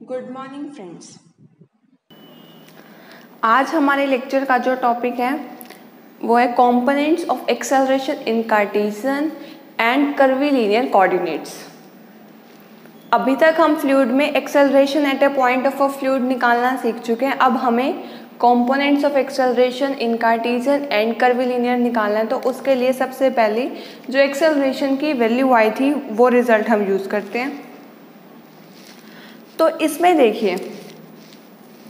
Good morning friends. आज हमारे lecture का जो टॉपिक है वो है components of acceleration in Cartesian and curvilinear coordinates. अभी तक हम फ्लूइड में acceleration at A point of a fluid निकालना सीख चुके हैं। अब हमें components of acceleration in Cartesian and curvilinear निकालना है। तो उसके लिए सबसे पहले जो एक्सेलरेशन की वैल्यू आई थी वो रिजल्ट हम यूज़ करते हैं। तो इसमें देखिए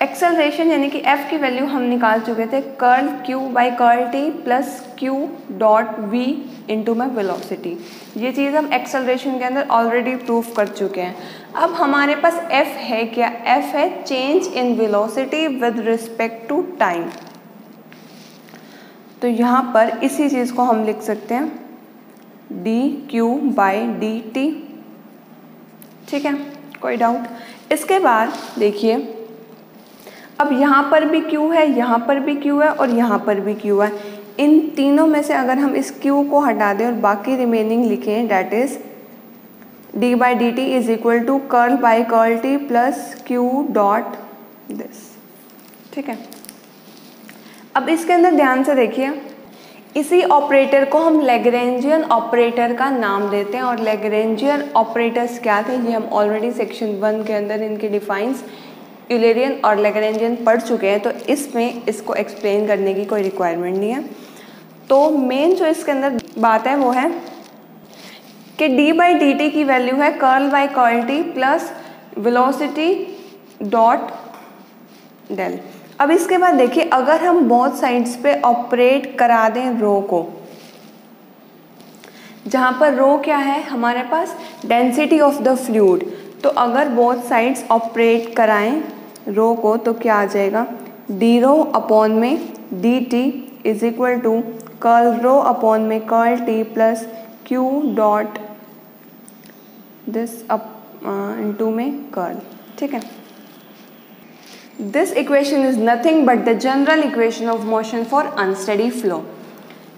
एक्सेलरेशन यानी कि f की वैल्यू हम निकाल चुके थे, curl q by curl t plus q dot v into में वेलोसिटी। ये चीज़ हम एक्सेलरेशन के अंदर ऑलरेडी प्रूफ कर चुके हैं। अब हमारे पास f है क्या? f है change in velocity with respect to time. तो यहाँ पर इसी चीज़ को हम लिख सकते हैं dq बाई dt। ठीक है, कोई डाउट? इसके बाद देखिए अब यहाँ पर भी q है, यहाँ पर भी q है और यहाँ पर भी q है। इन तीनों में से अगर हम इस q को हटा दें और बाकी रिमेनिंग लिखें, that is d by d T is equal to curl by curl t plus q dot this. ठीक है, अब इसके अंदर ध्यान से देखिए, इसी ऑपरेटर को हम लैग्रेंजियन ऑपरेटर का नाम देते हैं। और लैग्रेंजियन ऑपरेटर्स क्या थे ये हम ऑलरेडी सेक्शन 1 के अंदर इनके डिफाइंस यूलेरियन और लैग्रेंजियन पढ़ चुके हैं। तो इसमें इसको एक्सप्लेन करने की कोई रिक्वायरमेंट नहीं है। तो मेन जो इसके अंदर बात है वो है कि d बाई डी टी की वैल्यू है curl by curl t plus velocity dot del. अब इसके बाद देखिए अगर हम बोथ साइड्स पे ऑपरेट करा दें रो को, जहाँ पर रो क्या है हमारे पास डेंसिटी ऑफ द फ्लूइड, तो अगर बोथ साइड्स ऑपरेट कराएं रो को तो क्या आ जाएगा? डी रो अपॉन में D T is equal to curl rho upon में curl T plus Q dot this up into में कर्ल। ठीक है, this equation is nothing but the general equation of motion for unsteady flow.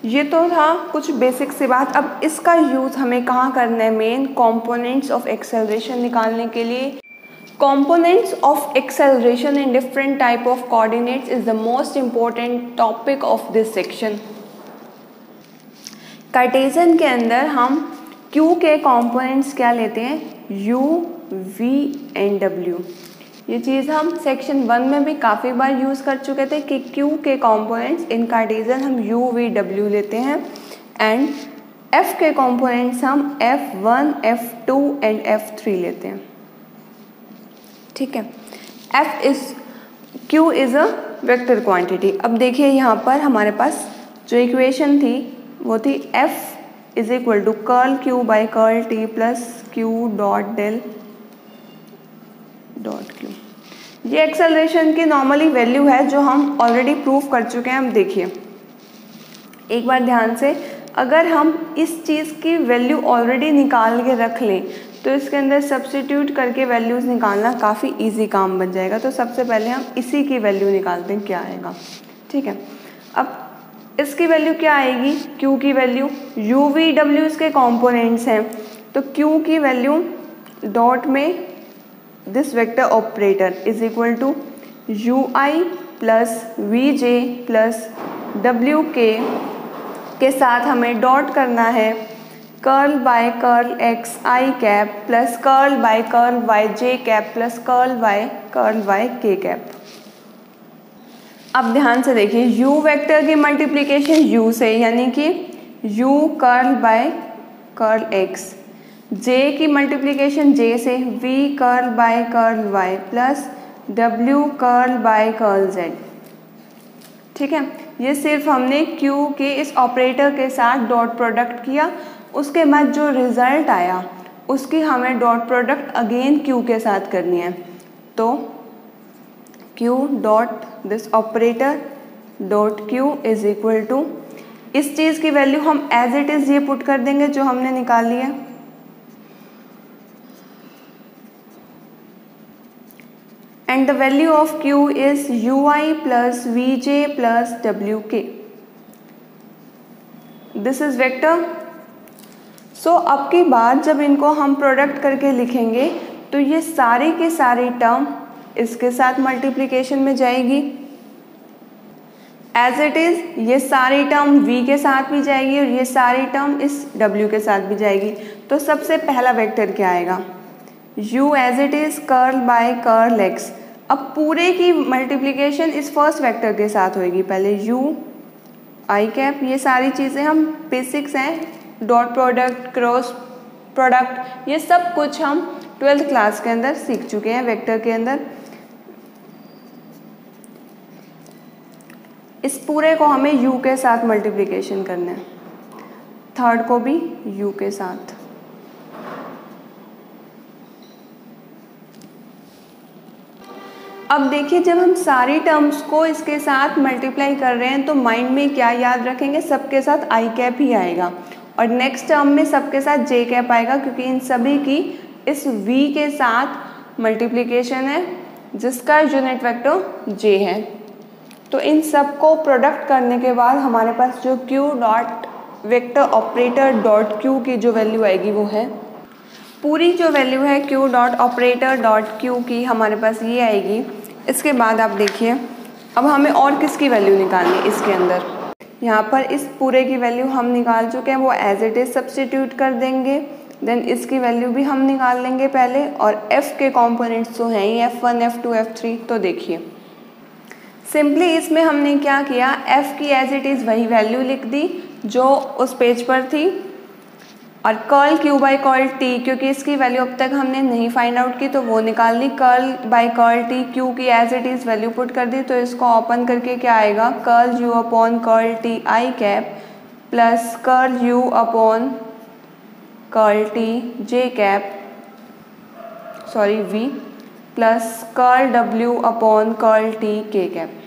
ये तो था कुछ basic सी बात। अब इसका यूज़ हमें कहाँ करना है? मेन कंपोनेंट्स ऑफ एक्सेलरेशन निकालने के लिए। Components of acceleration in different type of coordinates is the most important topic of this section. Cartesian के अंदर हम q के कंपोनेंट्स क्या लेते हैं? u, v and w। ये चीज़ हम सेक्शन 1 में भी काफ़ी बार यूज़ कर चुके थे कि q के कंपोनेंट्स इन कार्टेशियन हम u, v, w लेते हैं एंड f के कंपोनेंट्स हम f1, f2 एंड f3 लेते हैं। ठीक है, q is a vector quantity. अब देखिए यहाँ पर हमारे पास जो इक्वेशन थी वो थी f is equal to curl q by curl t plus q dot del dot q। ये एक्सेलरेशन की नॉर्मली वैल्यू है जो हम ऑलरेडी प्रूफ कर चुके हैं। अब देखिए एक बार ध्यान से, अगर हम इस चीज़ की वैल्यू ऑलरेडी निकाल के रख लें तो इसके अंदर सब्स्टिट्यूट करके वैल्यूज़ निकालना काफ़ी इजी काम बन जाएगा। तो सबसे पहले हम इसी की वैल्यू निकालते हैं, क्या आएगा। ठीक है, अब इसकी वैल्यू क्या आएगी? q की वैल्यू, u, v, w इसके कॉम्पोनेंट्स हैं, तो q की वैल्यू डॉट में this vector operator is equal to U I plus V J plus W K साथ हमें डॉट करना है curl by curl X I cap plus curl by curl Y J cap plus curl Y K cap. अब ध्यान से देखिए u vector की multiplication u से यानी कि u curl by curl x, j की मल्टीप्लिकेशन j से v curl by curl y plus w curl by curl z। ठीक है, ये सिर्फ हमने q के इस ऑपरेटर के साथ डॉट प्रोडक्ट किया। उसके बाद जो रिजल्ट आया उसकी हमें डॉट प्रोडक्ट अगेन q के साथ करनी है। तो q dot this operator dot q is equal to इस चीज़ की वैल्यू हम एज इट इज़ ये पुट कर देंगे जो हमने निकाली है। And the value of q is ui plus vj plus wk. This is vector. So अब की बार जब इनको हम प्रोडक्ट करके लिखेंगे तो ये सारी की सारी टर्म इसके साथ मल्टीप्लिकेशन में जाएगी। एज इट इज़ ये सारी टर्म v के साथ भी जाएगी और ये सारी टर्म इस w के साथ भी जाएगी। तो सबसे पहला वेक्टर क्या आएगा, u as it is curl by curl x। अब पूरे की मल्टीप्लिकेशन इस फर्स्ट वेक्टर के साथ होगी। पहले u आई कैप, ये सारी चीज़ें हम बेसिक्स हैं, डॉट प्रोडक्ट, क्रॉस प्रोडक्ट, ये सब कुछ हम 12th क्लास के अंदर सीख चुके हैं वेक्टर के अंदर। इस पूरे को हमें u के साथ मल्टीप्लिकेशन करना है, थर्ड को भी u के साथ। अब देखिए जब हम सारी टर्म्स को इसके साथ मल्टीप्लाई कर रहे हैं तो माइंड में क्या याद रखेंगे, सबके साथ आई कैप ही आएगा और नेक्स्ट टर्म में सबके साथ जे कैप आएगा, क्योंकि इन सभी की इस v के साथ मल्टीप्लिकेशन है जिसका यूनिट वेक्टर j है। तो इन सब को प्रोडक्ट करने के बाद हमारे पास जो q dot vector operator dot q की जो वैल्यू आएगी वो है, पूरी जो वैल्यू है q dot operator dot q की हमारे पास ये आएगी। इसके बाद आप देखिए अब हमें और किसकी वैल्यू निकालनी है इसके अंदर। यहाँ पर इस पूरे की वैल्यू हम निकाल चुके हैं, वो एज इट इज़ सब्स्टिट्यूट कर देंगे। देन इसकी वैल्यू भी हम निकाल लेंगे पहले, और f के कॉम्पोनेंट्स तो हैं ही f1 f2 f3। तो देखिए सिंपली इसमें हमने क्या किया, f की एज इट इज़ वही वैल्यू लिख दी जो उस पेज पर थी, और curl q by curl t, क्योंकि इसकी वैल्यू अब तक हमने नहीं फाइंड आउट की तो वो निकाल ली। Curl by curl t, q की as it is value put कर दी, तो इसको ओपन करके क्या आएगा, curl u upon curl t I cap plus curl u upon curl t j cap sorry v plus curl w upon curl t k cap.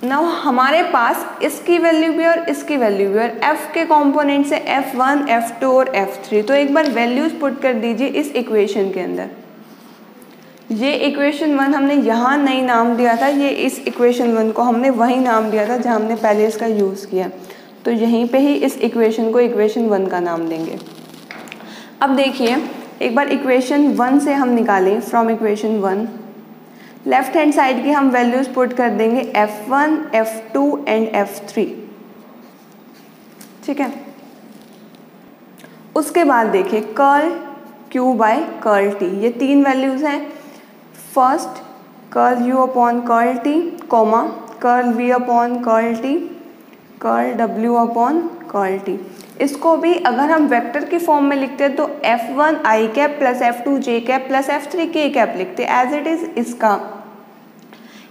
Now हमारे पास इसकी वैल्यू भी और इसकी वैल्यू भी, और f के कंपोनेंट से f1 f2 और f3। तो एक बार वैल्यूज पुट कर दीजिए इस इक्वेशन के अंदर। ये इक्वेशन 1 हमने यहाँ नहीं नाम दिया था, ये इस इक्वेशन 1 को हमने वही नाम दिया था जहाँ हमने पहले इसका यूज़ किया, तो यहीं पे ही इस इक्वेशन को इक्वेशन 1 का नाम देंगे। अब देखिए एक बार इक्वेशन 1 से हम निकालें, from equation 1 left hand side की हम वैल्यूज पुट कर देंगे f1 f2 एंड f3, ठीक है। उसके बाद देखिए curl q by curl t, ये तीन वैल्यूज हैं। First curl u upon curl t, comma curl v upon curl t, curl w upon curl t। इसको भी अगर हम वेक्टर की फॉर्म में लिखते हैं तो f1 I cap plus f2 j cap plus f3 k cap लिखते हैं एज इट इज़।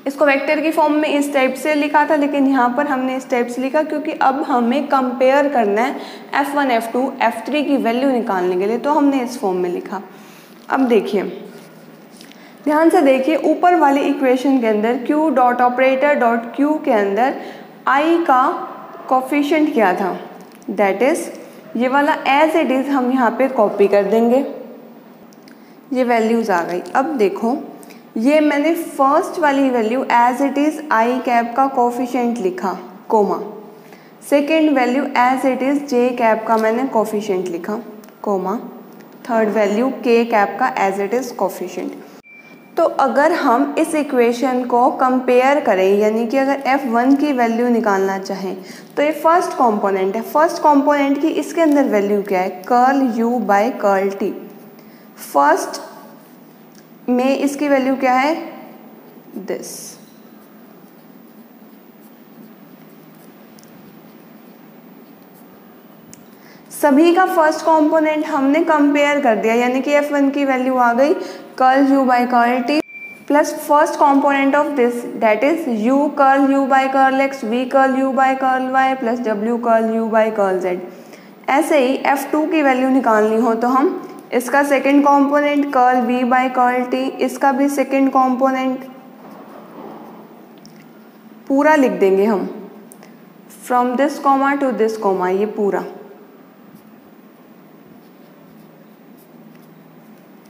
इसको वेक्टर की फॉर्म में इस टाइप से लिखा था, लेकिन यहाँ पर हमने इस टाइप से लिखा क्योंकि अब हमें कंपेयर करना है f1 f2 f3 की वैल्यू निकालने के लिए, तो हमने इस फॉर्म में लिखा। अब देखिए ध्यान से देखिए, ऊपर वाली इक्वेशन के अंदर q dot operator dot q के अंदर i का कोफिशिएंट क्या था, दैट इज़ ये वाला एज इट इज़ हम यहाँ पे कॉपी कर देंगे। ये वैल्यूज़ आ गई। अब देखो ये मैंने फर्स्ट वाली value as it is i cap का कोफिशिएंट लिखा, comma. Second value as it is j cap का मैंने कोफिशिएंट लिखा, comma. Third value k cap का एज इट इज़ कोफिशिएंट। तो अगर हम इस इक्वेशन को कंपेयर करें, यानी कि अगर f1 की वैल्यू निकालना चाहें तो ये फर्स्ट कंपोनेंट है। फर्स्ट कंपोनेंट की इसके अंदर वैल्यू क्या है, curl u by curl t। First में इसकी वैल्यू क्या है, दिस। सभी का फर्स्ट कंपोनेंट हमने कंपेयर कर दिया, यानी कि f1 की वैल्यू आ गई curl u by curl t plus first component of this that is u curl u by curl x, v curl u by curl y plus w curl u by curl z। ऐसे ही f2 की value निकालनी हो तो हम इसका second component curl v by curl t, इसका भी second component पूरा लिख देंगे हम, from this comma to this comma, ये पूरा।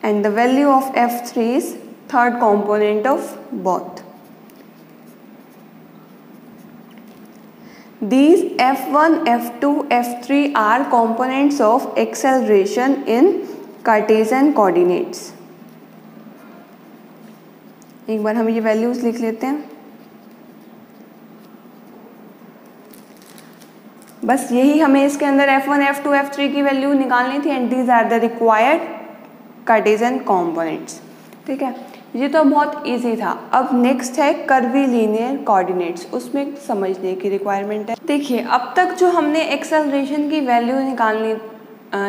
And the value of f3 is third component of both. These f1, f2, f3 are components of acceleration in Cartesian coordinates. एक बार हम ये वैल्यूज लिख लेते हैं। बस यही हमें इसके अंदर F1, F2, F3 की वैल्यू निकालनी थी and these are the required Cartesian components. ठीक है, ये तो बहुत इजी था। अब नेक्स्ट है कर्वीलिनियर कोऑर्डिनेट्स, उसमें समझने की रिक्वायरमेंट है। देखिए, अब तक जो हमने एक्सेलरेशन की वैल्यू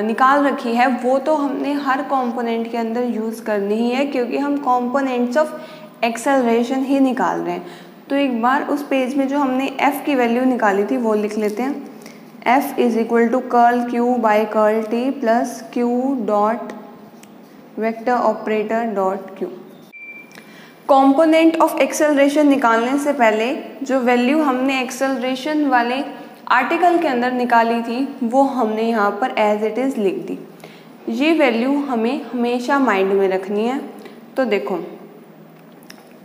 निकाल रखी है वो तो हमने हर कंपोनेंट के अंदर यूज़ करनी ही है, क्योंकि हम कंपोनेंट्स ऑफ एक्सेलरेशन ही निकाल रहे हैं। तो एक बार उस पेज में जो हमने f की वैल्यू निकाली थी वो लिख लेते हैं। f is equal to curl q by curl t plus q dot vector operator dot q। Component of acceleration निकालने से पहले जो वैल्यू हमने एक्सेलरेशन वाले आर्टिकल के अंदर निकाली थी वो हमने यहाँ पर एज इट इज़ लिख दी। ये वैल्यू हमें हमेशा माइंड में रखनी है। तो देखो,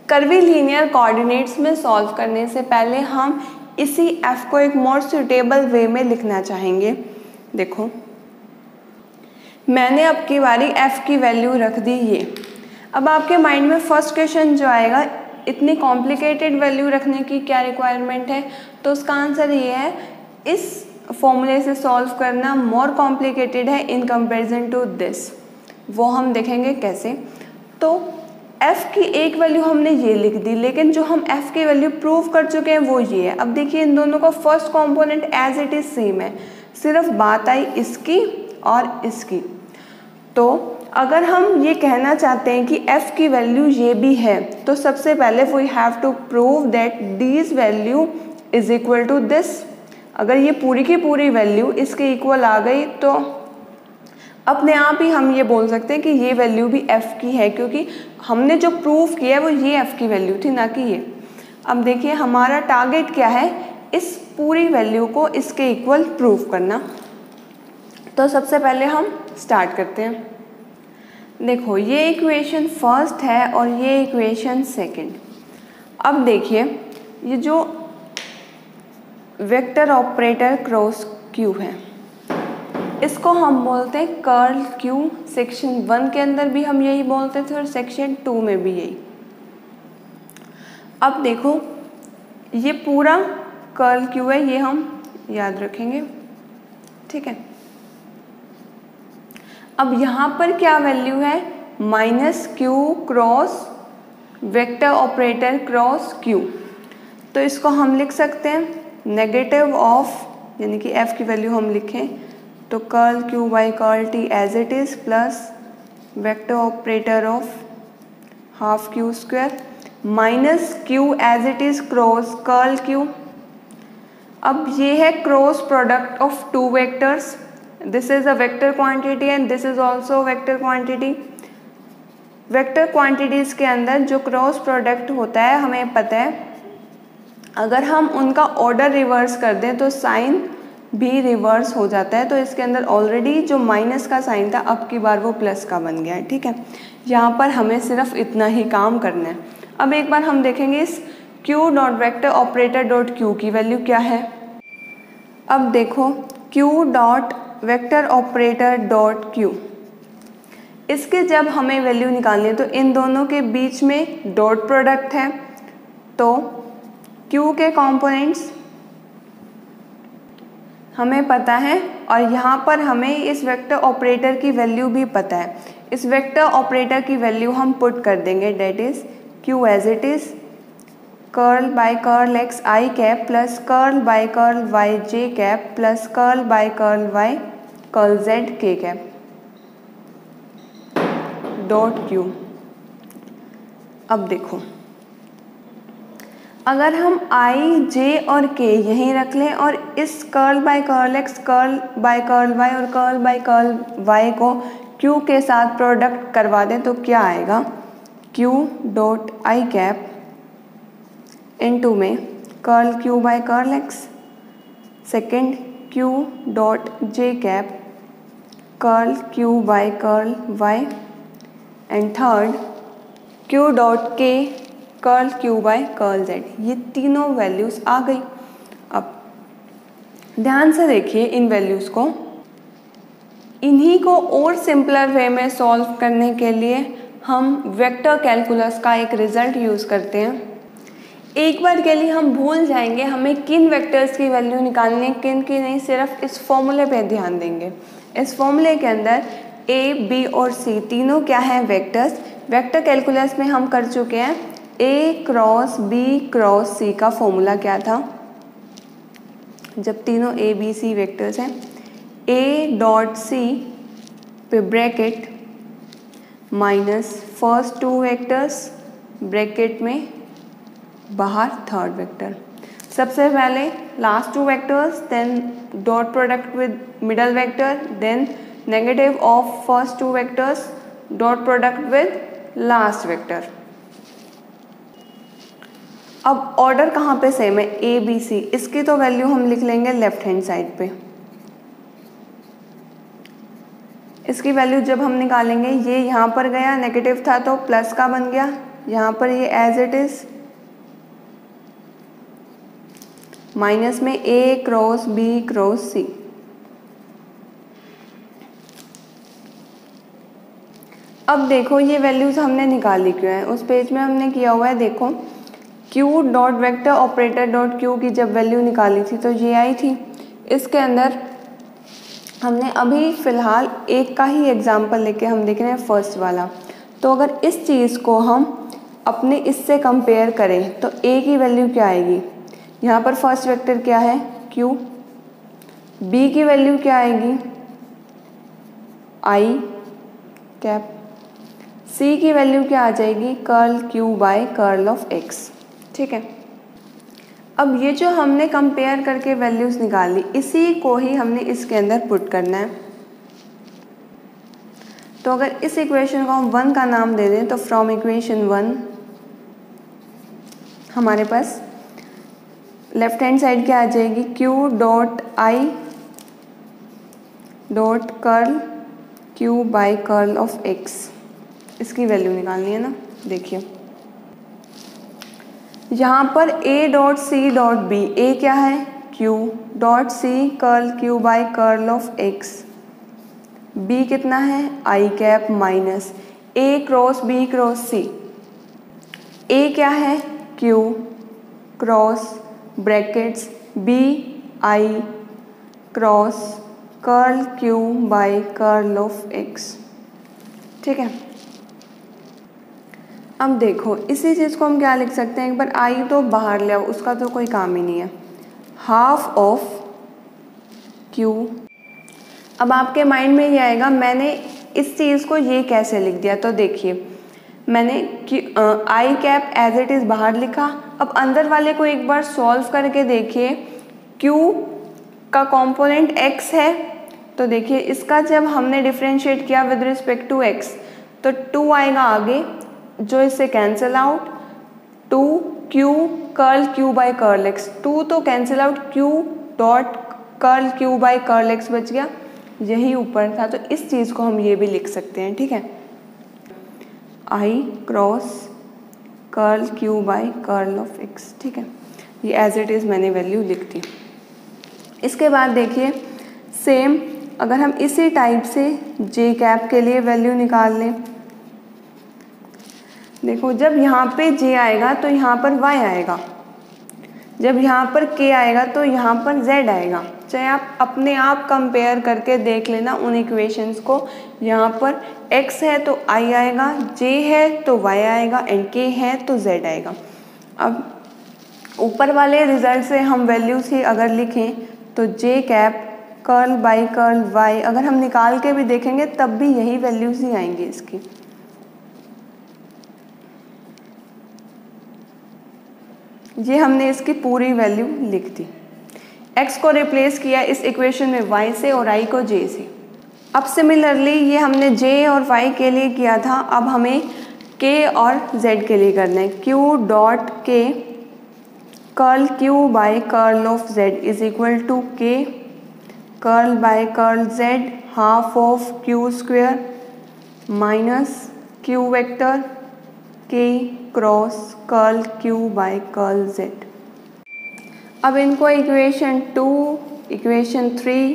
कर्वीलिनियर कोऑर्डिनेट्स में सॉल्व करने से पहले हम इसी f को एक मोर सुटेबल वे में लिखना चाहेंगे। देखो, मैंने अब की बारी f की वैल्यू रख दी ये। अब आपके माइंड में फर्स्ट क्वेश्चन जो आएगा, इतनी कॉम्प्लिकेटेड वैल्यू रखने की क्या रिक्वायरमेंट है? तो उसका आंसर ये है, इस फॉर्मूले से सॉल्व करना मोर कॉम्प्लिकेटेड है इन कंपैरिजन टू दिस। वो हम देखेंगे कैसे। तो f की एक वैल्यू हमने ये लिख दी, लेकिन जो हम f की वैल्यू प्रूव कर चुके हैं वो ये है। अब देखिए, इन दोनों का first component as it is same है, सिर्फ बात आई इसकी और इसकी। तो अगर हम ये कहना चाहते हैं कि f की वैल्यू ये भी है, तो सबसे पहले we have to prove that this value is equal to this. अगर ये पूरी की पूरी वैल्यू इसके इक्वल आ गई तो अपने आप ही हम ये बोल सकते हैं कि ये वैल्यू भी f की है, क्योंकि हमने जो प्रूव किया है वो ये f की वैल्यू थी, ना कि ये। अब देखिए, हमारा टारगेट क्या है, इस पूरी वैल्यू को इसके इक्वल प्रूव करना। तो सबसे पहले हम स्टार्ट करते हैं। देखो, ये इक्वेशन फर्स्ट है और ये इक्वेशन सेकंड। अब देखिए, ये जो वेक्टर ऑपरेटर क्रॉस q है, इसको हम बोलते हैं कर्ल q। सेक्शन 1 के अंदर भी हम यही बोलते थे और सेक्शन 2 में भी यही। अब देखो, ये पूरा कर्ल q है, ये हम याद रखेंगे। ठीक है, अब यहाँ पर क्या वैल्यू है, minus q cross vector operator cross q। तो इसको हम लिख सकते हैं नेगेटिव ऑफ, यानी कि f की वैल्यू हम लिखें तो curl q by curl t as it is plus vector operator of half q square minus q as it is cross curl q। अब ये है cross product of two vectors. This is a vector quantity and this is also vector quantity. Vector quantities के अंदर जो cross product होता है, हमें पता है अगर हम उनका ऑर्डर रिवर्स कर दें तो साइन भी रिवर्स हो जाता है। तो इसके अंदर ऑलरेडी जो माइनस का साइन था, अब की बार वो प्लस का बन गया है। ठीक है, यहाँ पर हमें सिर्फ इतना ही काम करना है। अब एक बार हम देखेंगे इस q dot vector operator dot q की वैल्यू क्या है। अब देखो, q dot vector operator dot q, इसके जब हमें वैल्यू निकालनी है तो इन दोनों के बीच में डॉट प्रोडक्ट है, तो q के कंपोनेंट्स हमें पता है और यहाँ पर हमें इस वेक्टर ऑपरेटर की वैल्यू भी पता है। इस वेक्टर ऑपरेटर की वैल्यू हम पुट कर देंगे, that is q as it is curl by curl x i cap plus curl by curl y j cap plus curl by curl y curl z k cap dot q। अब देखो, अगर हम i, j और k यहीं रख लें और इस curl by curl x, curl by curl y और कर्ल बाय कर्ल y को q के साथ प्रोडक्ट करवा दें तो क्या आएगा, q dot i cap into में curl q by curl x, second q dot j cap curl q by curl y and third q dot k curl q by curl z। ये तीनों values आ गई। अब ध्यान से देखिए इन values को। इन्हीं को और सिंपलर वे में सॉल्व करने के लिए हम वेक्टर कैलकुलस का एक रिजल्ट यूज़ करते हैं। एक बार के लिए हम भूल जाएंगे हमें किन वेक्टर्स की वैल्यू निकालनी है, किन की नहीं, सिर्फ इस फॉर्मूले पे ध्यान देंगे। इस फॉर्मूले के अंदर ए, बी और सी तीनों क्या हैं, वेक्टर्स। वेक्टर कैलकुलस में हम कर चुके हैं। ए क्रॉस बी क्रॉस सी का फॉर्मूला क्या था, जब तीनों ए बी सी वेक्टर्स हैं, ए डॉट सी पे bracket minus first two vectors bracket में बाहर थर्ड वेक्टर। सबसे पहले last two vectors, then dot product with middle vector, then negative of first two vectors, dot product with last vector. अब order कहाँ पे same है, A B C, इसकी तो वैल्यू हम लिख लेंगे लेफ्ट हैंड साइड पे। इसकी वैल्यू जब हम निकालेंगे, ये यहाँ पर गया, नेगेटिव था तो प्लस का बन गया, यहाँ पर ये एज इट इज माइनस में ए क्रॉस बी क्रॉस सी। अब देखो ये वैल्यूज हमने निकाली क्यों है, उस पेज में हमने किया हुआ है, देखो Q dot vector operator dot Q की जब वैल्यू निकाली थी तो ये आई थी। इसके अंदर हमने अभी फ़िलहाल एक का ही एग्जाम्पल लेके हम देख रहे हैं, फर्स्ट वाला। तो अगर इस चीज़ को हम अपने इससे कंपेयर करें तो ए की वैल्यू क्या आएगी, यहाँ पर फर्स्ट वेक्टर क्या है, क्यू। बी की वैल्यू क्या आएगी, आई कैप। सी की वैल्यू क्या आ जाएगी, curl Q by curl of x. ठीक है, अब ये जो हमने कंपेयर करके वैल्यूज निकाली, इसी को ही हमने इसके अंदर पुट करना है। तो अगर इस इक्वेशन को हम 1 का नाम दे दें तो फ्रॉम इक्वेशन 1 हमारे पास लेफ्ट हैंड साइड क्या आ जाएगी, Q dot I dot curl Q by curl of X. इसकी वैल्यू निकालनी है ना। देखिए यहाँ पर a dot C dot B, A क्या है, q dot C curl q by curl of x, b कितना है, i cap minus a cross b cross c। a क्या है, q cross brackets b i cross curl q by curl of x। ठीक है, अब देखो इसी चीज़ को हम क्या लिख सकते हैं, एक बार आई तो बाहर ले आओ, उसका तो कोई काम ही नहीं है, हाफ ऑफ क्यू। अब आपके माइंड में ये आएगा मैंने इस चीज़ को ये कैसे लिख दिया, तो देखिए मैंने आई कैप एज इट इज़ बाहर लिखा। अब अंदर वाले को एक बार सॉल्व करके देखिए, क्यू का कंपोनेंट x है, तो देखिए इसका जब हमने डिफ्रेंशिएट किया विद रिस्पेक्ट टू x तो 2 आएगा आगे, जो इससे cancel out, 2q curl q by curl x, 2 तो cancel out, q dot curl q by curl x बच गया, यही ऊपर था। तो इस चीज़ को हम ये भी लिख सकते हैं। ठीक है, i cross curl q by curl of x। ठीक है, ये एज इट इज़ मैंने वैल्यू लिख दी। इसके बाद देखिए सेम अगर हम इसी टाइप से j कैप के लिए वैल्यू निकाल लें, देखो जब यहाँ पे j आएगा तो यहाँ पर y आएगा, जब यहाँ पर k आएगा तो यहाँ पर z आएगा। चाहे आप अपने आप कंपेयर करके देख लेना उन इक्वेशंस को, यहाँ पर x है तो i आएगा, j है तो y आएगा एंड k है तो z आएगा। अब ऊपर वाले रिजल्ट से हम वैल्यूज ही अगर लिखें तो j cap curl by curl y, अगर हम निकाल के भी देखेंगे तब भी यही वैल्यूज ही आएंगी इसकी। ये हमने इसकी पूरी वैल्यू लिख दी। x को रिप्लेस किया इस इक्वेशन में y से और i को j से। अब सिमिलरली ये हमने j और y के लिए किया था, अब हमें k और z के लिए करना है। q dot k curl q by curl of z is equal to k curl by curl z half of q square minus q vector k cross curl q by curl z। अब इनको equation 2, equation 3,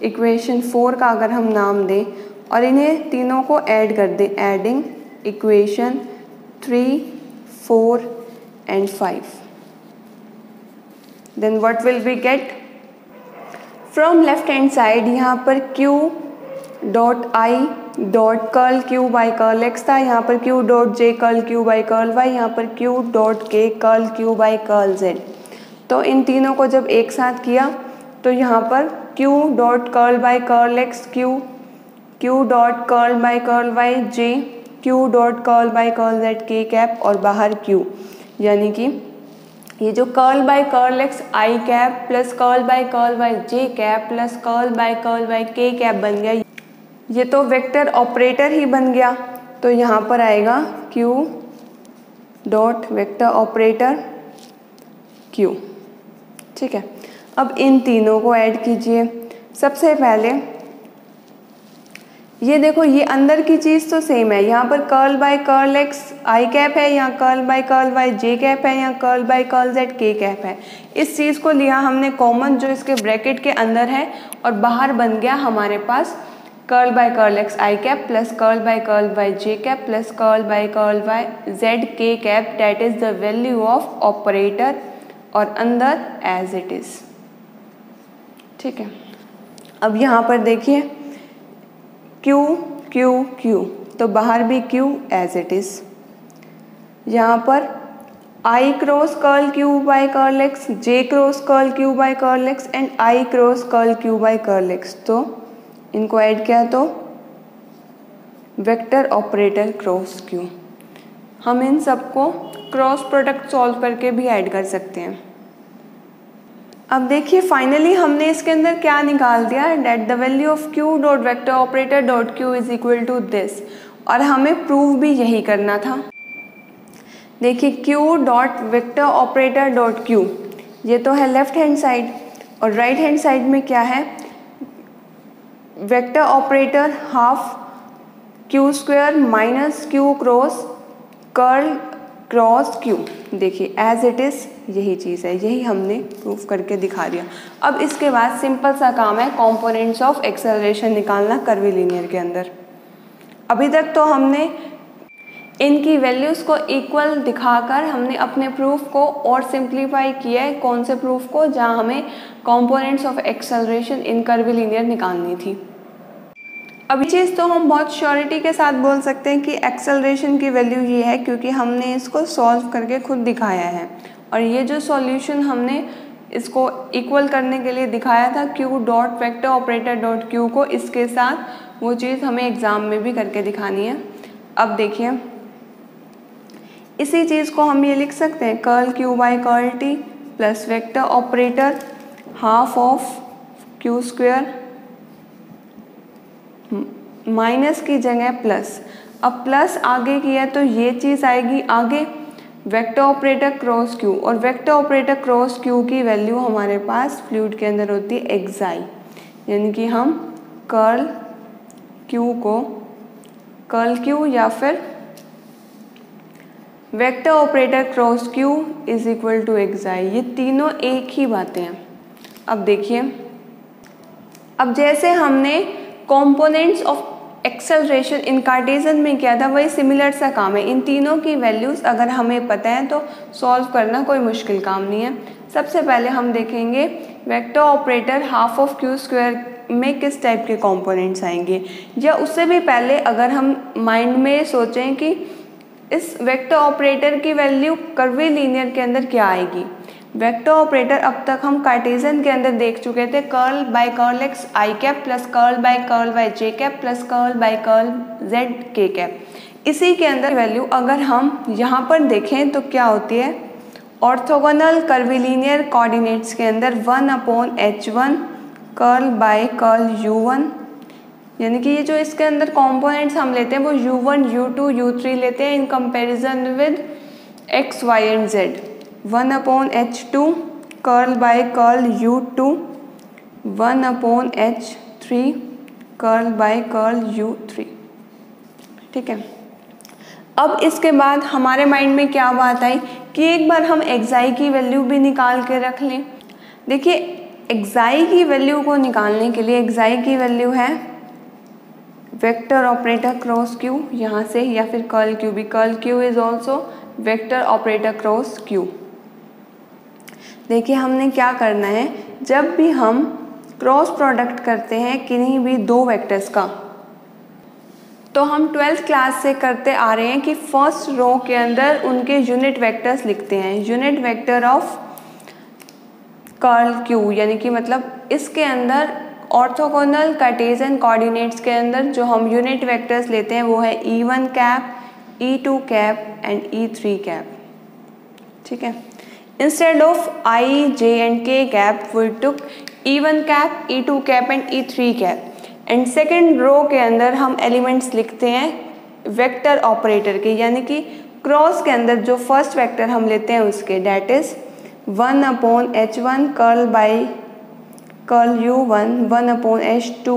equation 4 का अगर हम नाम दें और इन्हें तीनों को ऐड कर दें, adding equation 3, 4 and 5, then what will we get? From left hand side यहाँ पर q dot I dot curl q by curl x था, यहाँ पर q dot j curl q by curl y, यहाँ पर q dot k curl q by curl z। तो इन तीनों को जब एक साथ किया तो यहाँ पर q dot curl by curl x q dot curl by curl y j, q dot curl by curl z k cap और बाहर q, यानी कि ये जो curl by curl x I cap plus curl by curl y j cap plus curl by curl y k cap बन गया। ये तो वेक्टर ऑपरेटर ही बन गया, तो यहाँ पर आएगा q dot vector operator q। ठीक है, अब इन तीनों को ऐड कीजिए। सबसे पहले ये देखो, ये अंदर की चीज़ तो सेम है, यहाँ पर curl by curl x I cap है, यहाँ curl by curl y j cap है, यहाँ curl by curl z k cap है। इस चीज़ को लिया हमने कॉमन जो इसके ब्रैकेट के अंदर है और बाहर बन गया हमारे पास curl by curl x I cap plus curl by curl y j cap plus curl by curl y z k cap, that is the value of operator और अंदर एज इट इज। ठीक है, अब यहाँ पर देखिए q q q, तो बाहर भी q एज इट इज। यहाँ पर i cross curl q by curl x, j cross curl q by curl x and i cross curl q by curl x, तो इनको ऐड किया तो वेक्टर ऑपरेटर क्रॉस q। हम इन सबको cross product solve करके भी ऐड कर सकते हैं। अब देखिए फाइनली हमने इसके अंदर क्या निकाल दिया, that the value of q dot vector operator dot q is equal to this, और हमें प्रूव भी यही करना था। देखिए q dot vector operator dot q, ये तो है लेफ्ट हैंड साइड, और राइट हैंड साइड में क्या है, vector operator half q square minus q cross curl cross q। देखिए एज इट इज़ यही चीज़ है, यही हमने प्रूफ करके दिखा दिया। अब इसके बाद सिंपल सा काम है कंपोनेंट्स ऑफ एक्सेलरेशन निकालना कर्वीलिनियर के अंदर। अभी तक तो हमने इनकी वैल्यूज़ को इक्वल दिखाकर हमने अपने प्रूफ को और सिंप्लीफाई किया है। कौन से प्रूफ को? जहाँ हमें components of acceleration in curvilinear निकालनी थी। अभी चीज़ तो हम बहुत श्योरिटी के साथ बोल सकते हैं कि एक्सेलरेशन की वैल्यू ये है, क्योंकि हमने इसको सॉल्व करके खुद दिखाया है, और ये जो सॉल्यूशन हमने इसको इक्वल करने के लिए दिखाया था q dot vector operator dot q को, इसके साथ वो चीज़ हमें एग्ज़ाम में भी करके दिखानी है। अब देखिए इसी चीज़ को हम ये लिख सकते हैं, curl q by curl t plus vector operator half of q square minus की जगह प्लस। अब प्लस आगे किया तो ये चीज़ आएगी आगे वेक्टर ऑपरेटर क्रॉस q, और वेक्टर ऑपरेटर क्रॉस q की वैल्यू हमारे पास फ्लूइड के अंदर होती है एक्साई, यानी कि हम कर्ल q को कर्ल q या फिर vector operator cross q is equal to xi, ये तीनों एक ही बातें हैं। अब देखिए, अब जैसे हमने components of acceleration in Cartesian में किया था, वही सिमिलर सा काम है। इन तीनों की वैल्यूज़ अगर हमें पता है तो सॉल्व करना कोई मुश्किल काम नहीं है। सबसे पहले हम देखेंगे vector operator half of q square में किस टाइप के कंपोनेंट्स आएंगे, या उससे भी पहले अगर हम माइंड में सोचें कि इस वेक्टर ऑपरेटर की वैल्यू कर्वीलिनियर के अंदर क्या आएगी। वेक्टर ऑपरेटर अब तक हम कार्टेशियन के अंदर देख चुके थे, curl by curl x I cap plus curl by curl y j cap plus curl by curl z k cap. इसी के अंदर वैल्यू अगर हम यहाँ पर देखें तो क्या होती है, ऑर्थोगोनल कर्वीलिनियर कोऑर्डिनेट्स के अंदर 1/h1 curl by curl u1, यानी कि ये जो इसके अंदर कंपोनेंट्स हम लेते हैं वो u1 u2 u3 लेते हैं in comparison with x y and z। 1/h2 curl by curl u2, 1/h3 curl by curl u3। ठीक है, अब इसके बाद हमारे माइंड में क्या बात आई कि एक बार हम एक्साई की वैल्यू भी निकाल के रख लें। देखिए xi की वैल्यू को निकालने के लिए xi की वैल्यू है वेक्टर ऑपरेटर क्रॉस q यहाँ से, या फिर कर्ल q भी, curl q is also vector operator cross q। देखिए हमने क्या करना है, जब भी हम क्रॉस प्रोडक्ट करते हैं किन्हीं भी दो वेक्टर्स का, तो हम 12th क्लास से करते आ रहे हैं कि फर्स्ट रो के अंदर उनके यूनिट वेक्टर्स लिखते हैं, unit vector of curl q, यानी कि मतलब इसके अंदर ऑर्थोगोनल कार्टेशियन कोऑर्डिनेट्स के अंदर जो हम यूनिट वेक्टर्स लेते हैं वो है e1 cap, e2 cap and e3 cap. ठीक है, instead of i, j and k cap we took e1 cap, e2 cap and e3 cap. And second row के अंदर हम एलिमेंट्स लिखते हैं वेक्टर ऑपरेटर के, यानी कि क्रॉस के अंदर जो फर्स्ट वेक्टर हम लेते हैं उसके, that is 1/h1 curl by curl u1, 1/h2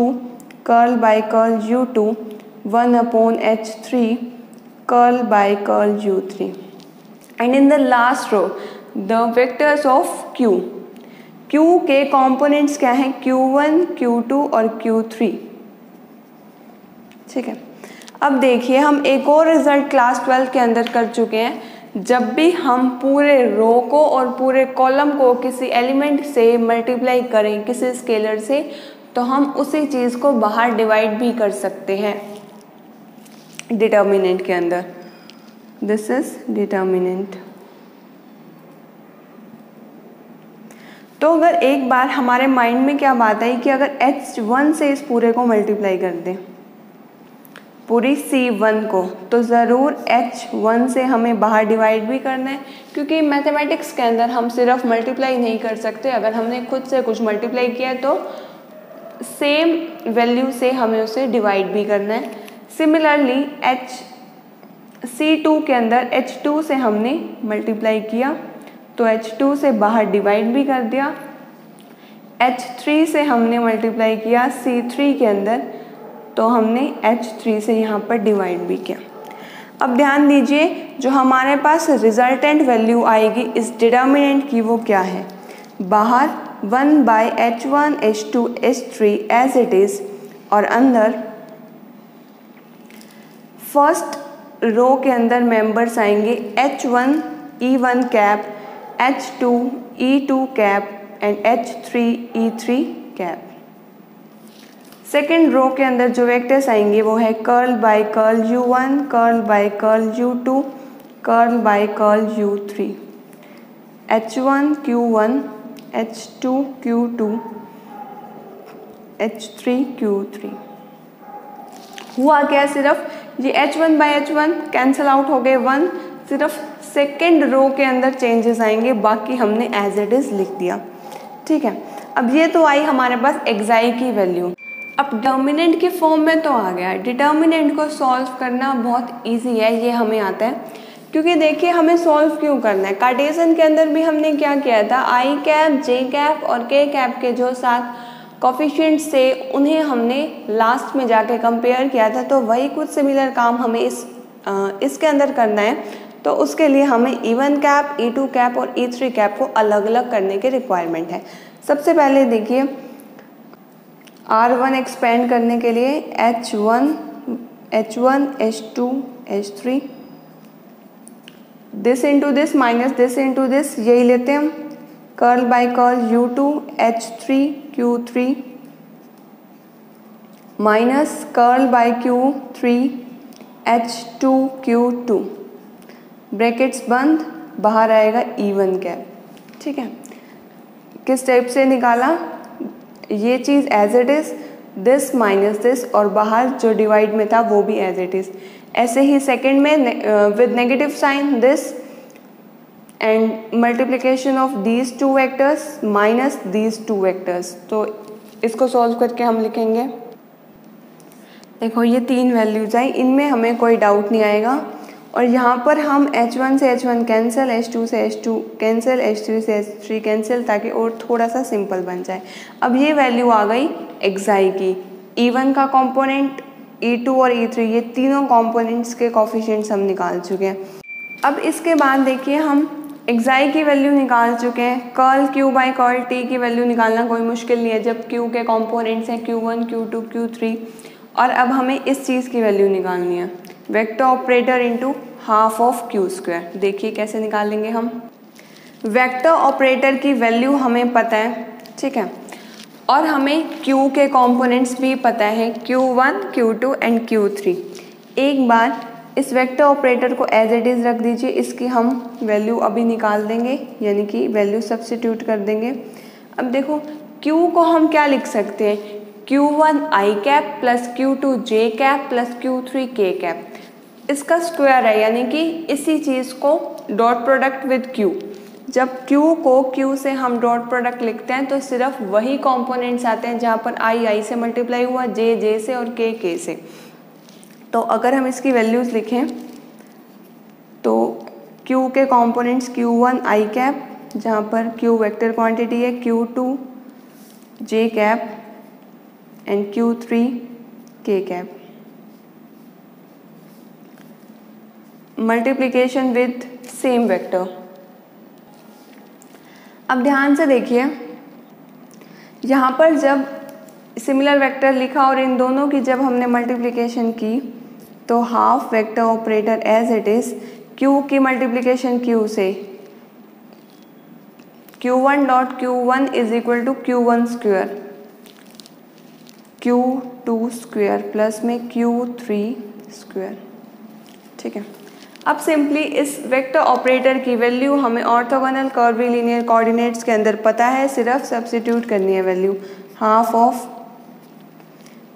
curl by curl u2, 1/h3 curl by curl u3 and in the last row the vectors of q। q के कंपोनेंट्स क्या हैं, q1, q2 और q3। ठीक है, अब देखिए हम एक और रिजल्ट क्लास 12 के अंदर कर चुके हैं। जब भी हम पूरे रो को और पूरे कॉलम को किसी एलिमेंट से मल्टीप्लाई करें किसी स्केलर से, तो हम उसी चीज़ को बाहर डिवाइड भी कर सकते हैं डिटर्मिनेंट के अंदर। This is determinant. तो अगर एक बार हमारे माइंड में क्या बात आई कि अगर h1 से इस पूरे को मल्टीप्लाई कर दें, पूरी C1 को, तो ज़रूर h1 से हमें बाहर डिवाइड भी करना है, क्योंकि मैथमेटिक्स के अंदर हम सिर्फ मल्टीप्लाई नहीं कर सकते। अगर हमने खुद से कुछ मल्टीप्लाई किया तो सेम वैल्यू से हमें उसे डिवाइड भी करना है। सिमिलरली C2 के अंदर h2 से हमने मल्टीप्लाई किया तो h2 से बाहर डिवाइड भी कर दिया। h3 से हमने मल्टीप्लाई किया C3 के अंदर, तो हमने h3 से यहाँ पर डिवाइड भी किया। अब ध्यान दीजिए, जो हमारे पास रिजल्टेंट वैल्यू आएगी इस डिटर्मिनेंट की वो क्या है, बाहर 1/h1, h2, h3 as it is, और अंदर फर्स्ट रो के अंदर मेंबर्स आएंगे h1 e1 cap, h2 e2 cap and h3 e3 cap. Second row के अंदर जो वेक्टर्स आएंगे वो है curl by curl u1, curl by curl u2, curl by curl u3, h1 q1, h2 q2, h3 q3। हुआ क्या, सिर्फ ये h1 bye h1 cancel out हो गए 1, सिर्फ सेकेंड रो के अंदर चेंजेस आएंगे, बाकी हमने एज इट इज़ लिख दिया। ठीक है, अब ये तो आई हमारे पास xi की वैल्यू। अब डिटर्मिनेंट के फॉर्म में तो आ गया। डिटर्मिनेंट को सॉल्व करना बहुत इजी है, ये हमें आता है, क्योंकि देखिए हमें सॉल्व क्यों करना है। कार्टेशियन के अंदर भी हमने क्या किया था, आई कैप, जे कैप और के कैप के जो साथ कोफिशिएंट्स थे उन्हें हमने लास्ट में जाके कंपेयर किया था, तो वही कुछ सिमिलर काम हमें इसके अंदर करना है। तो उसके लिए हमें e1 कैप, e2 कैप और e3 कैप को अलग अलग करने की रिक्वायरमेंट है। सबसे पहले देखिए R1 एक्सपेंड करने के लिए h1, h2, h3, this into this minus this into this, यही लेते हैं हम। Curl by curl u2 h3 q3 minus curl by q3 h2 q2, brackets बंद, बाहर आएगा e1 कैप। ठीक है, किस टाइप से निकाला, ये चीज़ as it is, this minus this, और बाहर जो डिवाइड में था वो भी एज इट इज़। ऐसे ही सेकंड में with negative sign this and multiplication of these two vectors minus these two vectors. तो इसको सॉल्व करके हम लिखेंगे, देखो ये तीन वैल्यूज आई, इनमें हमें कोई डाउट नहीं आएगा। और यहाँ पर हम h1 से h1 कैंसिल, h2 से h2 कैंसिल, h3 से h3 कैंसिल, ताकि और थोड़ा सा सिंपल बन जाए। अब ये वैल्यू आ गई xi की, e1 का कंपोनेंट, e2 और e3, ये तीनों कंपोनेंट्स के कोफिशिएंट्स हम निकाल चुके हैं। अब इसके बाद देखिए हम एक्साई की वैल्यू निकाल चुके हैं, curl Q by curl T की वैल्यू निकालना कोई मुश्किल नहीं है जब क्यू के कॉम्पोनेंट्स हैं Q1, Q2, Q3। और अब हमें इस चीज़ की वैल्यू निकालनी है, vector operator into half of Q square. देखिए कैसे निकालेंगे हम। वेक्टर ऑपरेटर की वैल्यू हमें पता है, ठीक है, और हमें Q के कॉम्पोनेंट्स भी पता है, Q1, Q2 एंड Q3। एक बार इस वेक्टर ऑपरेटर को एज इट इज़ रख दीजिए, इसकी हम वैल्यू अभी निकाल देंगे, यानी कि वैल्यू सब्स्टिट्यूट कर देंगे। अब देखो Q को हम क्या लिख सकते हैं, Q1 आई कैप प्लस Q2 जे कैप प्लस Q3 के कैप, इसका स्क्वायर है, यानी कि इसी चीज़ को डॉट प्रोडक्ट विद Q। जब Q को Q से हम डॉट प्रोडक्ट लिखते हैं तो सिर्फ वही कंपोनेंट्स आते हैं जहाँ पर I से मल्टीप्लाई हुआ, J से और K से। तो अगर हम इसकी वैल्यूज़ लिखें तो Q के कंपोनेंट्स Q1 आई कैप, जहाँ पर Q वेक्टर क्वांटिटी है, Q2 J cap and Q3 K cap, multiplication with same vector. अब ध्यान से देखिए, यहाँ पर जब सिमिलर वेक्टर लिखा और इन दोनों की जब हमने मल्टीप्लिकेशन की तो half vector operator as it is Q की मल्टीप्लिकेशन Q से, Q1 dot Q1 is equal to Q1 square, Q2 square plus में Q3 स्क्वायर, ठीक है। अब सिंपली इस वेक्टर ऑपरेटर की वैल्यू हमें ऑर्थोगोनल कर्वीलिनियर कोऑर्डिनेट्स के अंदर पता है, सिर्फ सब्स्टिट्यूट करनी है value, half of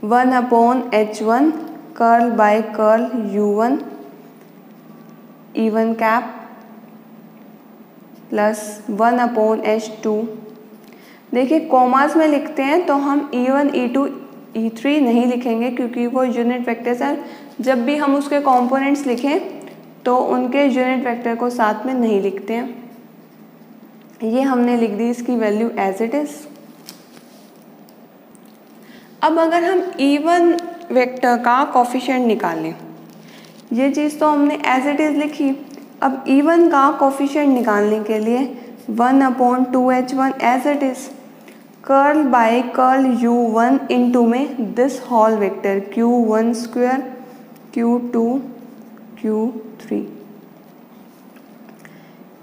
1/H1 curl by curl U1 E1 cap plus 1/H2। देखिए कॉमास में लिखते हैं तो हम E1, E2, E3 नहीं लिखेंगे क्योंकि वो यूनिट वेक्टर्स हैं। जब भी हम उसके कंपोनेंट्स लिखें तो उनके यूनिट वेक्टर को साथ में नहीं लिखते हैं। ये हमने लिख दी इसकी वैल्यू एज इट इज़। अब अगर हम E1 वेक्टर का कोफिशिएंट निकालें, ये चीज़ तो हमने एज इट इज़ लिखी। अब E1 का कोफिशिएंट निकालने के लिए 1/2H1 as it is, curl by curl U1 into में this whole vector Q1 square, Q2, Q3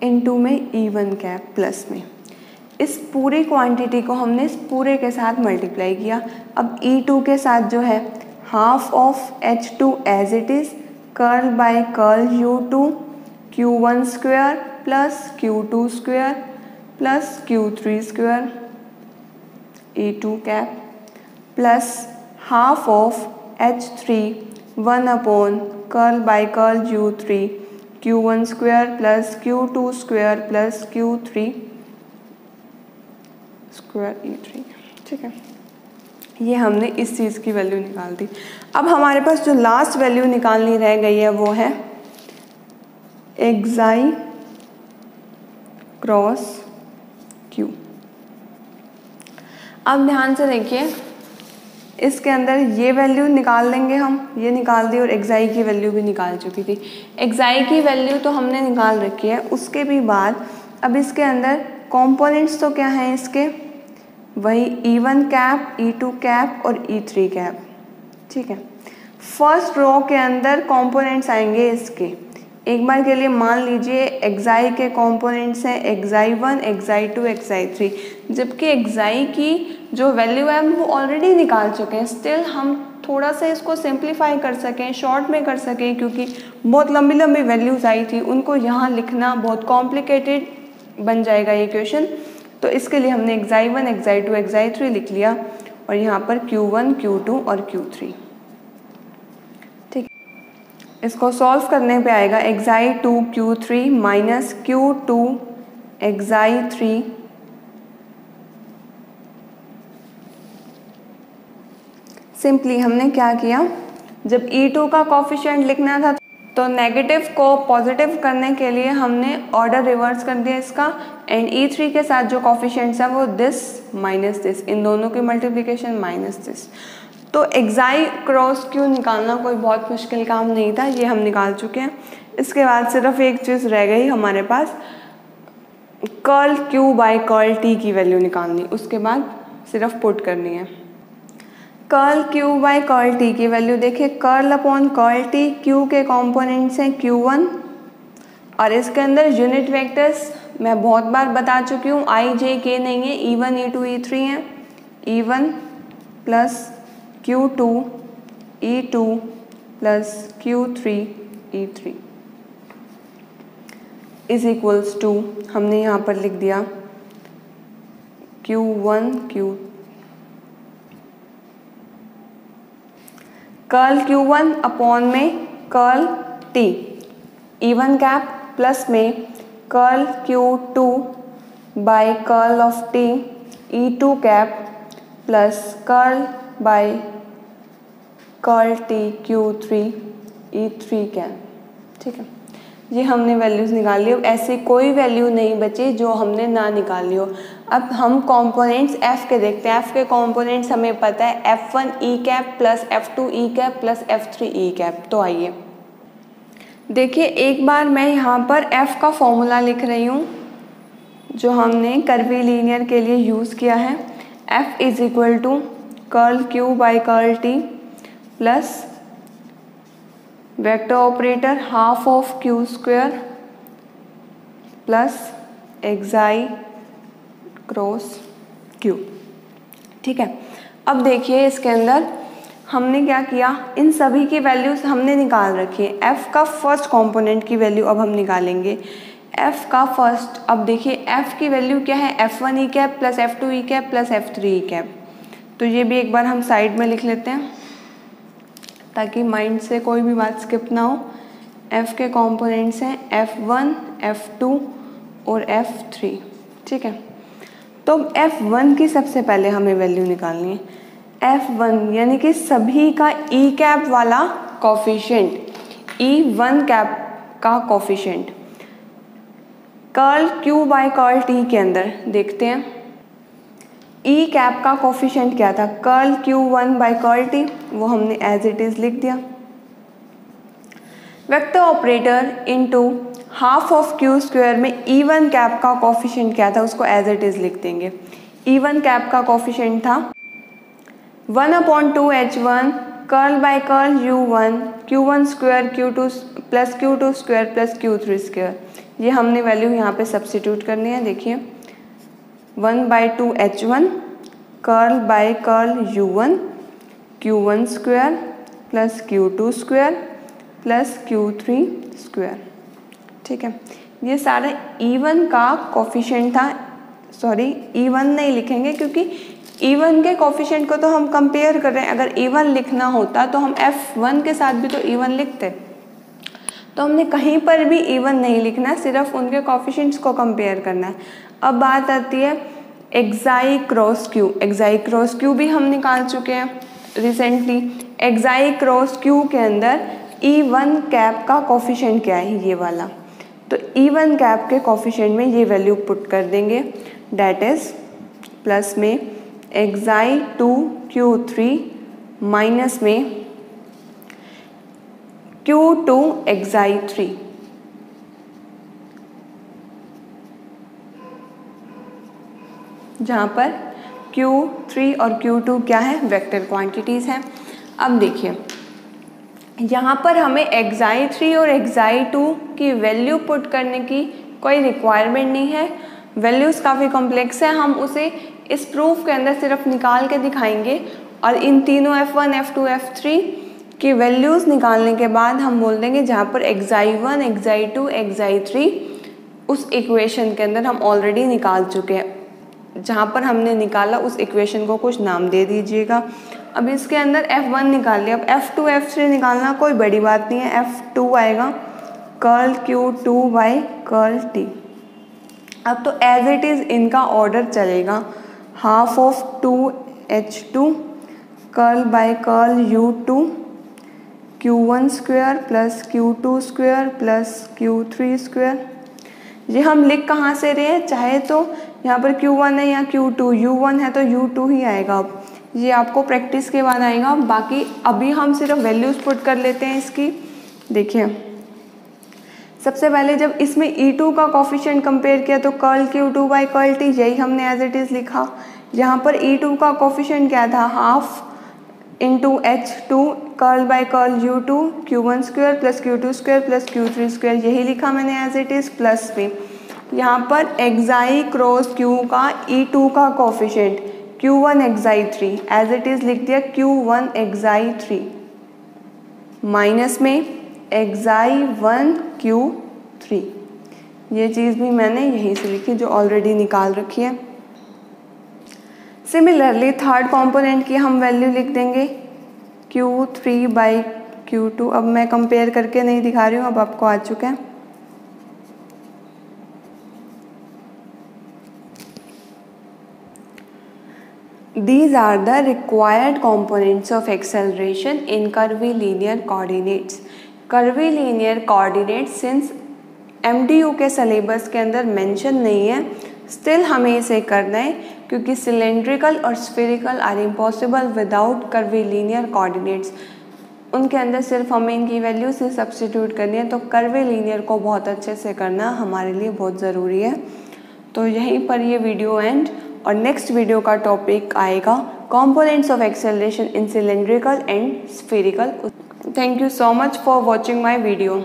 into में E1 कैप प्लस में इस पूरी क्वांटिटी को हमने इस पूरे के साथ मल्टीप्लाई किया। अब E2 के साथ जो है half of H2 as it is, curl by curl U2 Q1 square plus Q2 square plus Q3 square E2 cap plus half of H3 1/ curl by curl U3 Q1 square plus Q2 square plus Q3 square E3, ठीक है। ये हमने इस चीज़ की value निकाल दी। अब हमारे पास जो लास्ट वैल्यू निकालनी रह गई है वो है एक्साई क्रॉस Q। अब ध्यान से देखिए, इसके अंदर ये वैल्यू निकाल देंगे हम, ये निकाल दी और एक्साई की वैल्यू भी निकाल चुकी थी। एक्साई की वैल्यू तो हमने निकाल रखी है, उसके भी बाद अब इसके अंदर कंपोनेंट्स तो क्या हैं इसके, वही E1 कैप, E2 कैप और E3 कैप, ठीक है। फर्स्ट रो के अंदर कंपोनेंट्स आएंगे इसके। एक बार के लिए मान लीजिए एक्साई के कंपोनेंट्स हैं एक्साई 1, एक्साई 2, एक्साई 3, जबकि एक्साई की जो वैल्यू है हम वो ऑलरेडी निकाल चुके हैं। स्टिल हम थोड़ा सा इसको सिंप्लीफाई कर सकें, शॉर्ट में कर सकें, क्योंकि बहुत लंबी लंबी वैल्यूज़ आई थी, उनको यहाँ लिखना बहुत कॉम्प्लिकेटेड बन जाएगा ये क्वेश्चन। तो इसके लिए हमने एक्साई 1, एक्साई 2, एक्साई 3 लिख लिया और यहाँ पर Q1, Q2 और Q3, ठीक। इसको सॉल्व करने पे आएगा एक्साई 2 Q3 माइनस Q2 एक्साई 3 सिंपली हमने क्या किया, जब E2 का कोफिशिएंट लिखना था तो नेगेटिव को पॉजिटिव करने के लिए हमने ऑर्डर रिवर्स कर दिया इसका, एंड E3 के साथ जो कोफिशिएंट्स है वो दिस माइनस दिस, इन दोनों की मल्टीप्लिकेशन माइनस दिस। तो एक्साई क्रॉस Q निकालना कोई बहुत मुश्किल काम नहीं था, ये हम निकाल चुके हैं। इसके बाद सिर्फ एक चीज़ रह गई हमारे पास, curl Q by curl T की वैल्यू निकालनी, उसके बाद सिर्फ पुट करनी है। Curl Q by curl T की वैल्यू देखिए, curl upon curl T, Q के कॉम्पोनेंट्स हैं Q1 और इसके अंदर यूनिट वेक्टर्स मैं बहुत बार बता चुकी हूँ, I J K नहीं है, E1 E2 E3 हैं। E1 plus Q2 E2 plus Q3 E3 is equals to, हमने यहाँ पर लिख दिया Q1 Q, curl Q1 upon में curl T, E1 cap plus में curl Q2 by curl of T, E2 cap plus curl by curl T Q3 E3 cap. ठीक है, ये हमने वैल्यूज़ निकाल ली। अब ऐसी कोई वैल्यू नहीं बची जो हमने ना निकाली हो। अब हम कंपोनेंट्स F के देखते हैं। F के कंपोनेंट्स हमें पता है F1 E cap plus F2 E cap plus F3 E cap. तो आइए देखिए, एक बार मैं यहाँ पर F का फॉर्मूला लिख रही हूँ जो हमने कर्वी लीनियर के लिए यूज़ किया है। F is equal to curl Q by curl T plus vector operator half of Q square plus एक्साई क्रॉस Q। ठीक है, अब देखिए इसके अंदर हमने क्या किया, इन सभी की वैल्यूज हमने निकाल रखी है। F का फर्स्ट कंपोनेंट की वैल्यू अब हम निकालेंगे। F का फर्स्ट, अब देखिए F की वैल्यू क्या है, F1 E cap plus F2 E cap plus F3 E cap. तो ये भी एक बार हम साइड में लिख लेते हैं ताकि माइंड से कोई भी बात स्किप ना हो। F के कंपोनेंट्स हैं F1 F2 और F3। ठीक है, तो F1 की सबसे पहले हमें वैल्यू निकालनी है। F1 यानी कि सभी का E कैप वाला कोफिशिएंट, E1 कैप का coefficient curl Q by curl T के अंदर देखते हैं। E कैप का कोफिशिएंट क्या था, curl Q1 bye curl T, वो हमने एज इट इज लिख दिया। Vector operator into half of Q square में E1 कैप का कोफिशिएंट क्या था, उसको एज इट इज लिख देंगे। E1 कैप का कोफिशिएंट था 1/2 H1 curl by curl U1 Q1 square Q2 plus Q2 square plus Q3 square. ये हमने वैल्यू यहाँ पे सब्स्टिट्यूट करनी है। देखिए 1/2 H1 curl by curl U1 Q1 square plus Q2 square plus Q3 square. ठीक है, ये सारा E1 का कोफिशिएंट था। सॉरी, E1 नहीं लिखेंगे क्योंकि E1 के कोफिशिएंट को तो हम कंपेयर कर रहे हैं। अगर E1 लिखना होता तो हम F1 के साथ भी तो E1 लिखते, तो हमने कहीं पर भी E1 नहीं लिखना, सिर्फ उनके कोफिशिएंट्स को कंपेयर करना है। अब बात आती है एक्साई क्रॉस Q। एक्साई क्रॉस Q भी हम निकाल चुके हैं रिसेंटली। एक्साई क्रॉस Q के अंदर E1 कैप का कोफिशिएंट क्या है, ये वाला। तो E1 कैप के कोफिशिएंट में ये वैल्यू पुट कर देंगे, डैट इज प्लस में एक्साई 2 Q3 माइनस में Q2 एक्साई 3। जहाँ पर Q3 और Q2 क्या है, वेक्टर क्वांटिटीज़ हैं। अब देखिए यहाँ पर हमें एक्साई 3 और एक्साई 2 की वैल्यू पुट करने की कोई रिक्वायरमेंट नहीं है। वैल्यूज़ काफ़ी कॉम्प्लेक्स है, हम उसे इस प्रूफ के अंदर सिर्फ निकाल के दिखाएंगे और इन तीनों F1 F2 F3 की वैल्यूज़ निकालने के बाद हम बोल देंगे जहाँ पर एक्साई 1 एक्साई 2 एक्साई 3 उस इक्वेशन के अंदर हम ऑलरेडी निकाल चुके हैं। जहाँ पर हमने निकाला उस इक्वेशन को कुछ नाम दे दीजिएगा। अब इसके अंदर F1 निकाल लिया, अब F2 F3 निकालना कोई बड़ी बात नहीं है। F2 आएगा curl Q2 by curl T। अब तो एज इट इज़ इनका ऑर्डर चलेगा, half of 2H2 curl by curl U2 Q1 square plus Q2 square plus Q3 square. ये हम लिख कहाँ से रहे हैं, चाहे तो यहाँ पर Q1 है या Q2, U1 है तो U2 ही आएगा। अब ये आपको प्रैक्टिस के बाद आएगा, बाकी अभी हम सिर्फ वैल्यूज पुट कर लेते हैं इसकी। देखिए सबसे पहले जब इसमें E2 का कोफिशिएंट कंपेयर किया तो curl Q2 by curl T, यही हमने एज इट इज़ लिखा। यहाँ पर E2 का कोफिशिएंट क्या था, half into H2 curl by curl U2 Q1 square plus Q2 square plus Q3 square, यही लिखा मैंने एज इट इज़, प्लस में यहाँ पर एक्साई क्रॉस Q का E2 का कोफिशिएंट Q1 एक्साई 3 एज इट इज़ लिख दिया Q1 एक्साई 3, माइनस में एक्साई 1 Q3, ये चीज़ भी मैंने यहीं से लिखी जो ऑलरेडी निकाल रखी है। सिमिलरली थर्ड कंपोनेंट की हम वैल्यू लिख देंगे Q3 बाई Q2। अब मैं कंपेयर करके नहीं दिखा रही हूँ, अब आपको आ चुका है। These are the required components of acceleration in curvilinear coordinates. curvilinear coordinates since MDU के सिलेबस के अंदर मेंशन नहीं है, स्टिल हमें इसे करना है क्योंकि सिलेंड्रिकल और spherical are impossible without curvilinear coordinates. उनके अंदर सिर्फ हमें इनकी वैल्यू से सब्स्टिट्यूट करनी है, तो कर्वीलिनियर को बहुत अच्छे से करना हमारे लिए बहुत ज़रूरी है। तो यहीं पर ये वीडियो एंड, और नेक्स्ट वीडियो का टॉपिक आएगा components of acceleration in cylindrical and spherical. Thank you so much for watching my video.